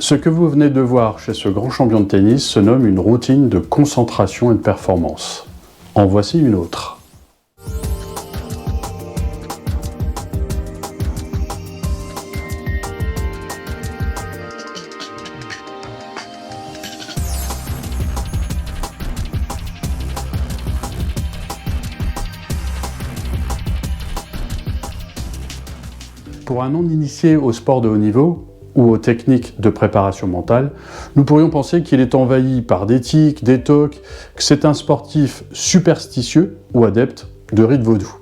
Ce que vous venez de voir chez ce grand champion de tennis se nomme une routine de concentration et de performance. En voici une autre. Pour un non-initié au sport de haut niveau ou aux techniques de préparation mentale, nous pourrions penser qu'il est envahi par des tics, des tocs, que c'est un sportif superstitieux ou adepte de rites vaudou.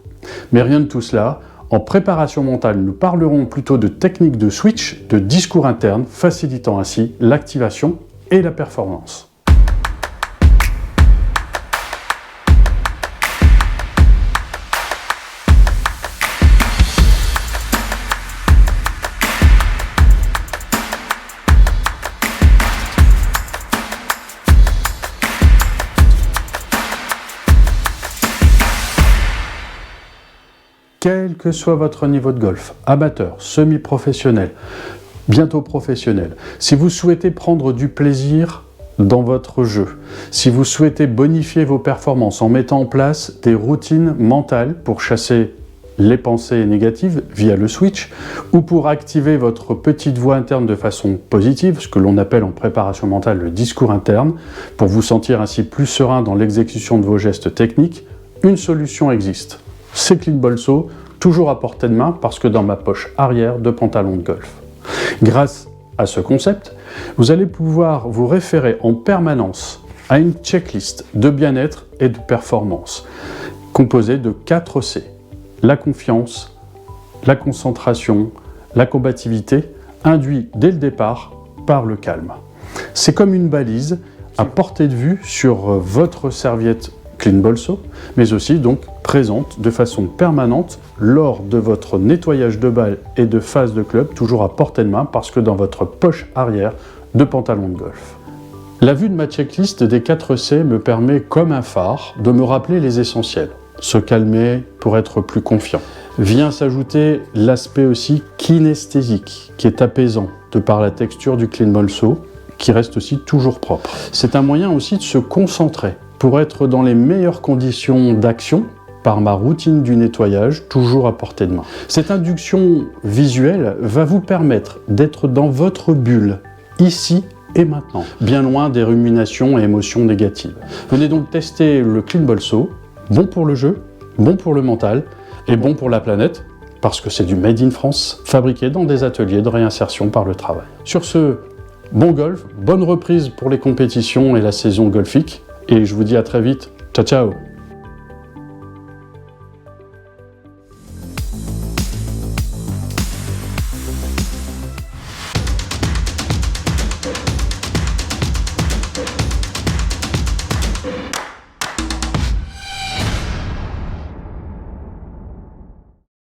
Mais rien de tout cela. En préparation mentale, nous parlerons plutôt de techniques de switch, de discours interne, facilitant ainsi l'activation et la performance. Quel que soit votre niveau de golf, amateur, semi-professionnel, bientôt professionnel, si vous souhaitez prendre du plaisir dans votre jeu, si vous souhaitez bonifier vos performances en mettant en place des routines mentales pour chasser les pensées négatives via le switch, ou pour activer votre petite voix interne de façon positive, ce que l'on appelle en préparation mentale le discours interne, pour vous sentir ainsi plus serein dans l'exécution de vos gestes techniques, une solution existe. C'est CleanBolso, toujours à portée de main parce que dans ma poche arrière de pantalon de golf. Grâce à ce concept, vous allez pouvoir vous référer en permanence à une checklist de bien-être et de performance, composée de 4 C. La confiance, la concentration, la combativité, induit dès le départ par le calme. C'est comme une balise à portée de vue sur votre serviette CleanBolso, mais aussi donc présente de façon permanente lors de votre nettoyage de balle et de phase de club, toujours à portée de main parce que dans votre poche arrière de pantalon de golf. La vue de ma checklist des 4 C me permet, comme un phare, de me rappeler les essentiels. Se calmer pour être plus confiant. Vient s'ajouter l'aspect aussi kinesthésique, qui est apaisant de par la texture du CleanBolso, qui reste aussi toujours propre. C'est un moyen aussi de se concentrer pour être dans les meilleures conditions d'action par ma routine du nettoyage, toujours à portée de main. Cette induction visuelle va vous permettre d'être dans votre bulle, ici et maintenant, bien loin des ruminations et émotions négatives. Venez donc tester le CleanBolso, bon pour le jeu, bon pour le mental et bon pour la planète, parce que c'est du Made in France, fabriqué dans des ateliers de réinsertion par le travail. Sur ce, bon golf, bonne reprise pour les compétitions et la saison golfique, et je vous dis à très vite. Ciao, ciao!